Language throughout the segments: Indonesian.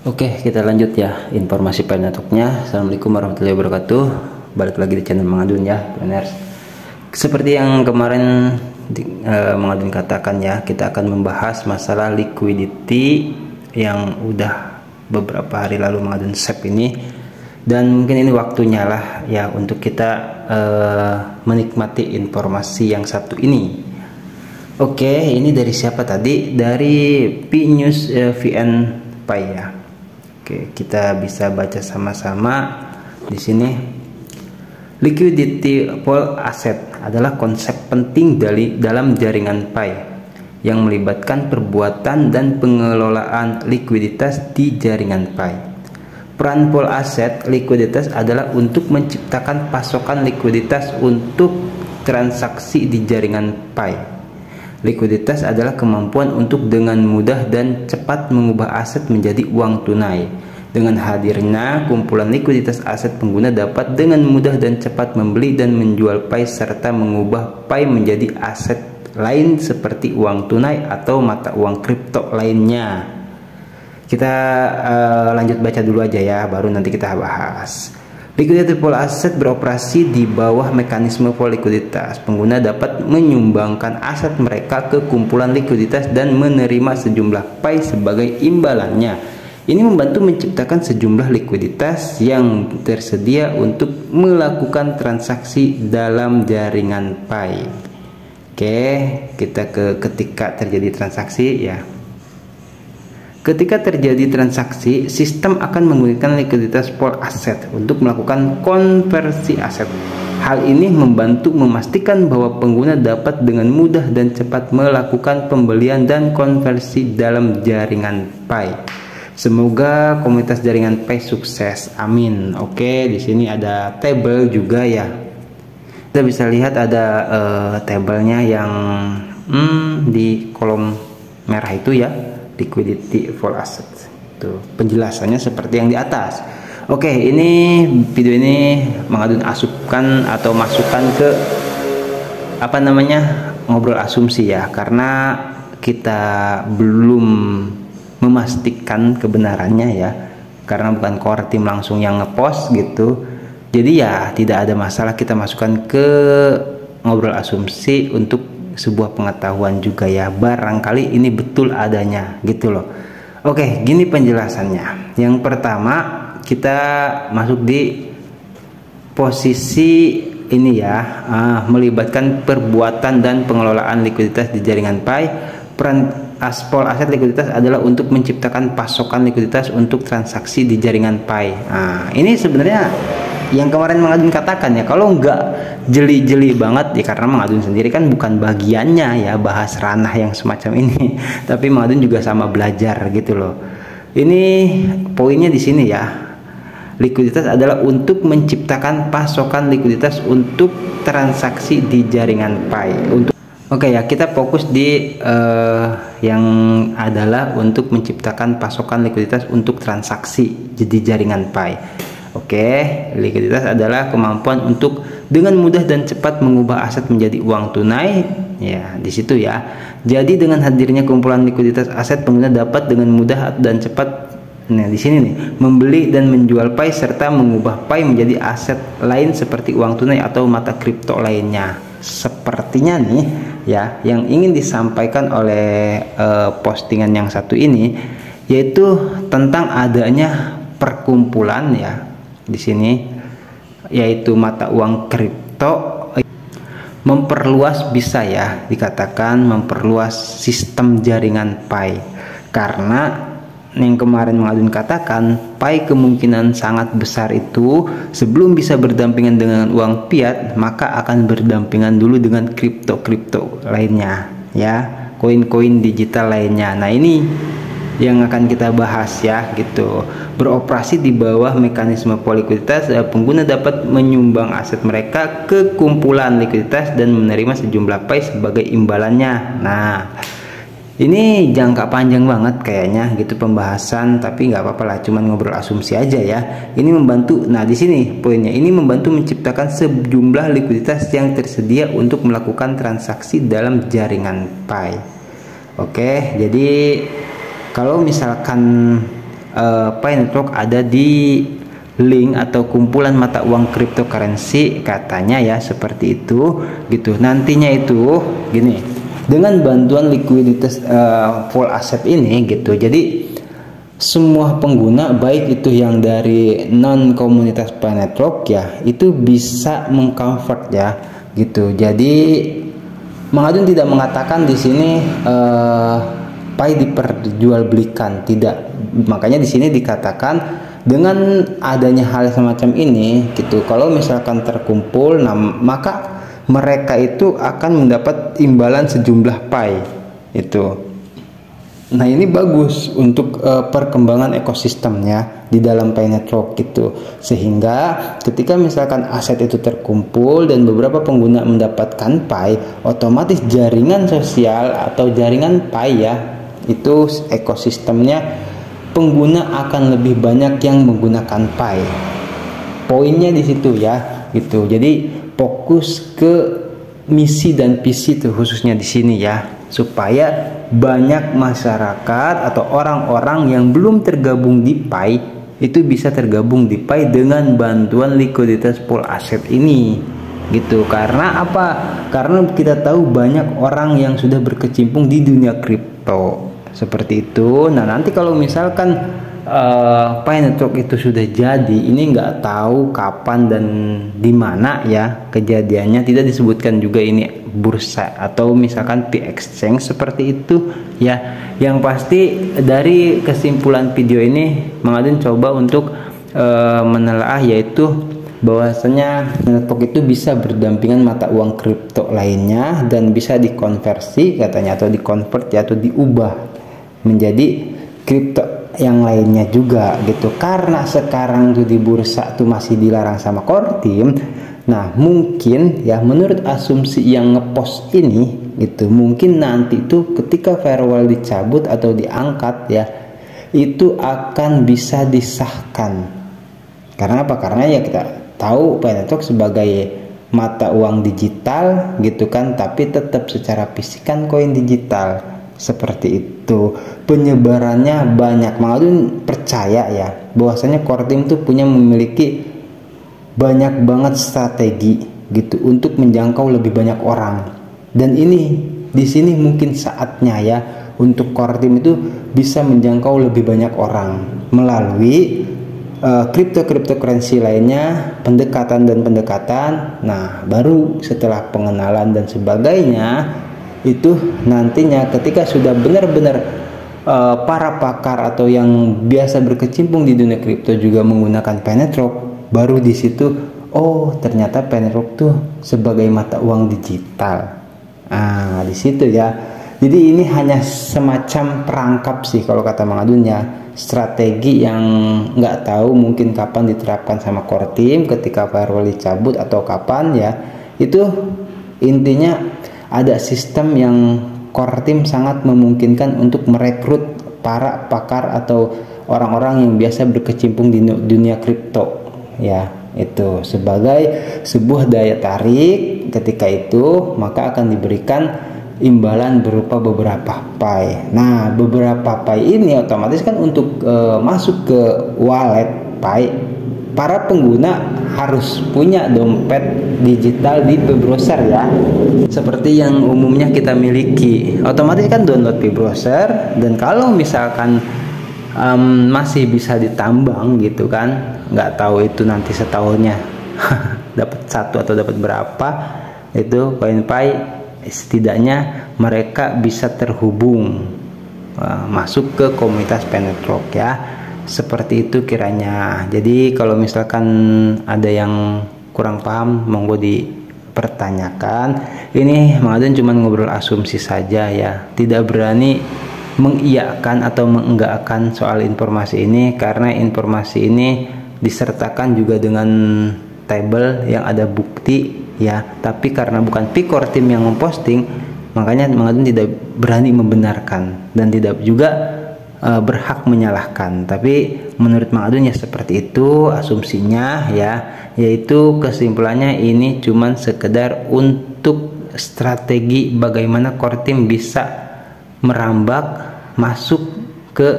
Oke, kita lanjut ya informasi Pi Network-nya. Assalamualaikum warahmatullahi wabarakatuh. Balik lagi di channel Mang Adun ya, Pioners. Seperti yang kemarin Mang Adun katakan ya, kita akan membahas masalah liquidity yang udah beberapa hari lalu Mang Adun save ini, dan mungkin ini waktunya lah ya untuk kita menikmati informasi yang satu ini. Oke, ini dari siapa tadi? Dari PNews VN Pi ya. Oke, kita bisa baca sama-sama di sini. Liquidity pool asset adalah konsep penting dalam jaringan Pi yang melibatkan perbuatan dan pengelolaan likuiditas di jaringan Pi. Peran pool aset likuiditas adalah untuk menciptakan pasokan likuiditas untuk transaksi di jaringan Pi. Likuiditas adalah kemampuan untuk dengan mudah dan cepat mengubah aset menjadi uang tunai. Dengan hadirnya kumpulan likuiditas, aset pengguna dapat dengan mudah dan cepat membeli dan menjual Pi serta mengubah Pi menjadi aset lain seperti uang tunai atau mata uang kripto lainnya. Kita lanjut baca dulu aja ya, baru nanti kita bahas. Liquidity pool asset beroperasi di bawah mekanisme pool likuiditas. Pengguna dapat menyumbangkan aset mereka ke kumpulan likuiditas dan menerima sejumlah Pi sebagai imbalannya. Ini membantu menciptakan sejumlah likuiditas yang tersedia untuk melakukan transaksi dalam jaringan Pi. Oke, kita ke ketika terjadi transaksi ya. Ketika terjadi transaksi, sistem akan menggunakan likuiditas pool aset untuk melakukan konversi aset. Hal ini membantu memastikan bahwa pengguna dapat dengan mudah dan cepat melakukan pembelian dan konversi dalam jaringan Pi. Semoga komunitas jaringan Pi sukses. Amin. Oke, di sini ada tabel juga ya. Kita bisa lihat ada tabelnya yang di kolom merah itu ya. Liquidity pool asset. Tuh, penjelasannya seperti yang di atas. Oke, ini video ini Mang Adun asupkan atau masukkan ke apa namanya, ngobrol asumsi ya, karena kita belum memastikan kebenarannya ya, karena bukan core team langsung yang ngepost gitu. Jadi ya tidak ada masalah kita masukkan ke ngobrol asumsi untuk sebuah pengetahuan juga ya, barangkali ini betul adanya gitu loh. Oke, gini penjelasannya. Yang pertama, kita masuk di posisi ini ya, melibatkan perbuatan dan pengelolaan likuiditas di jaringan Pi. Peran pool aset likuiditas adalah untuk menciptakan pasokan likuiditas untuk transaksi di jaringan Pi. Ini sebenarnya yang kemarin Mang Adun katakan ya, kalau nggak jeli-jeli banget ya, karena Mang Adun sendiri kan bukan bagiannya ya bahas ranah yang semacam ini, tapi Mang Adun juga sama belajar gitu loh. Ini poinnya di sini ya, likuiditas adalah untuk menciptakan pasokan likuiditas untuk transaksi di jaringan Pi. Oke ya, kita fokus di yang adalah untuk menciptakan pasokan likuiditas untuk transaksi di jaringan Pi. Oke, likuiditas adalah kemampuan untuk dengan mudah dan cepat mengubah aset menjadi uang tunai. Ya, di situ ya. Jadi dengan hadirnya kumpulan likuiditas aset, pengguna dapat dengan mudah dan cepat, nah di sini nih, membeli dan menjual Pi serta mengubah Pi menjadi aset lain seperti uang tunai atau mata kripto lainnya. Sepertinya nih ya, yang ingin disampaikan oleh postingan yang satu ini yaitu tentang adanya perkumpulan ya di sini, yaitu mata uang kripto, memperluas, bisa ya dikatakan memperluas sistem jaringan Pi, karena yang kemarin Mang Adun katakan, Pi kemungkinan sangat besar itu sebelum bisa berdampingan dengan uang fiat, maka akan berdampingan dulu dengan kripto lainnya ya, koin-koin digital lainnya. Nah ini yang akan kita bahas ya gitu. Beroperasi di bawah mekanisme pool likuiditas, pengguna dapat menyumbang aset mereka ke kumpulan likuiditas dan menerima sejumlah Pi sebagai imbalannya. Nah, ini jangka panjang banget kayaknya gitu pembahasan, tapi nggak apa-apa lah, cuman ngobrol asumsi aja ya. Ini membantu, nah di sini poinnya, ini membantu menciptakan sejumlah likuiditas yang tersedia untuk melakukan transaksi dalam jaringan Pi. Oke, jadi kalau misalkan Pi Network ada di link atau kumpulan mata uang cryptocurrency katanya ya, seperti itu gitu. Nantinya itu gini, dengan bantuan likuiditas full asset ini gitu, jadi semua pengguna baik itu yang dari non komunitas Pi Network ya, itu bisa mengconvert ya gitu. Jadi Mang Adun tidak mengatakan di sini Pi diperjualbelikan, tidak. Makanya di sini dikatakan dengan adanya hal semacam ini gitu, kalau misalkan terkumpul, nah maka mereka itu akan mendapat imbalan sejumlah Pi itu. Nah ini bagus untuk perkembangan ekosistemnya di dalam Pi Network gitu, sehingga ketika misalkan aset itu terkumpul dan beberapa pengguna mendapatkan Pi, otomatis jaringan sosial atau jaringan Pi ya, itu ekosistemnya pengguna akan lebih banyak yang menggunakan Pi. Poinnya di situ ya gitu. Jadi fokus ke misi dan visi tuh khususnya di sini ya, supaya banyak masyarakat atau orang-orang yang belum tergabung di Pi itu bisa tergabung di Pi dengan bantuan likuiditas pool asset ini gitu. Karena apa? Karena kita tahu banyak orang yang sudah berkecimpung di dunia kripto seperti itu. Nah nanti kalau misalkan Pi Network itu sudah jadi, ini nggak tahu kapan dan di mana ya kejadiannya, tidak disebutkan juga ini bursa atau misalkan Pi Exchange seperti itu ya. Yang pasti dari kesimpulan video ini Mang Adun coba untuk menelaah, yaitu bahwasanya network itu bisa berdampingan mata uang kripto lainnya dan bisa dikonversi katanya, atau dikonvert ya, atau diubah menjadi kripto yang lainnya juga gitu. Karena sekarang tuh di bursa tuh masih dilarang sama Kortim. Nah mungkin ya, menurut asumsi yang ngepost ini gitu, mungkin nanti tuh ketika firewall dicabut atau diangkat ya, itu akan bisa disahkan. Karena apa? Karena ya kita tahu Pi Network sebagai mata uang digital gitu kan, tapi tetap secara fisik kan koin digital seperti itu. Penyebarannya banyak. Mang Adun percaya ya bahwasanya Kortim tuh memiliki banyak banget strategi gitu untuk menjangkau lebih banyak orang. Dan ini di sini mungkin saatnya ya untuk Kortim itu bisa menjangkau lebih banyak orang melalui cryptocurrency lainnya, pendekatan. Nah baru setelah pengenalan dan sebagainya itu nantinya ketika sudah benar-benar para pakar atau yang biasa berkecimpung di dunia kripto juga menggunakan Pi Network, baru di situ oh ternyata Pi Network tuh sebagai mata uang digital. Di situ ya. Jadi ini hanya semacam perangkap sih kalau kata Mang Adun ya, strategi yang nggak tahu mungkin kapan diterapkan sama Kortim ketika firewall dicabut atau kapan ya. Itu intinya ada sistem yang Kortim sangat memungkinkan untuk merekrut para pakar atau orang-orang yang biasa berkecimpung di dunia kripto ya, itu sebagai sebuah daya tarik. Ketika itu maka akan diberikan imbalan berupa beberapa Pi. Nah beberapa Pi ini otomatis kan untuk masuk ke wallet Pi, para pengguna harus punya dompet digital di Pi Browser ya, seperti yang umumnya kita miliki. Otomatis kan download Pi Browser, dan kalau misalkan masih bisa ditambang gitu kan, nggak tahu itu nanti setahunnya dapat satu atau dapat berapa itu koin Pi, setidaknya mereka bisa terhubung masuk ke komunitas Pi Network ya. Seperti itu kiranya. Jadi kalau misalkan ada yang kurang paham, monggo dipertanyakan. Ini Mang Adun cuma ngobrol asumsi saja ya, tidak berani mengiyakan atau mengenggakkan soal informasi ini, karena informasi ini disertakan juga dengan tabel yang ada bukti ya. Tapi karena bukan Pi Kortim yang memposting, makanya Mang Adun tidak berani membenarkan dan tidak juga berhak menyalahkan. Tapi menurut Mang Adun ya seperti itu asumsinya ya, yaitu kesimpulannya ini cuman sekedar untuk strategi bagaimana Kortim bisa merambak masuk ke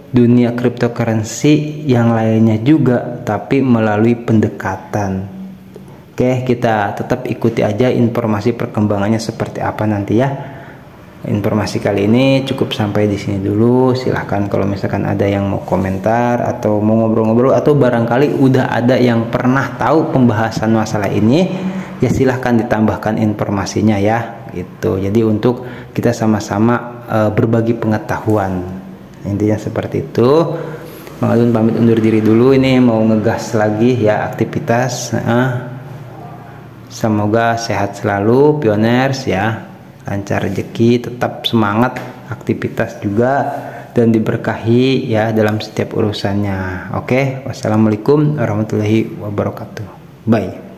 dunia cryptocurrency yang lainnya juga, tapi melalui pendekatan. Oke, kita tetap ikuti aja informasi perkembangannya seperti apa nanti ya. Informasi kali ini cukup sampai di sini dulu. Silahkan kalau misalkan ada yang mau komentar atau mau ngobrol-ngobrol, atau barangkali udah ada yang pernah tahu pembahasan masalah ini, ya silahkan ditambahkan informasinya ya gitu. Jadi untuk kita sama-sama berbagi pengetahuan, intinya seperti itu. Mang Adun pamit undur diri dulu, ini mau ngegas lagi ya aktivitas. Semoga sehat selalu pioners ya, lancar rezeki, tetap semangat aktivitas juga, dan diberkahi ya dalam setiap urusannya. Oke, wassalamualaikum warahmatullahi wabarakatuh. Bye.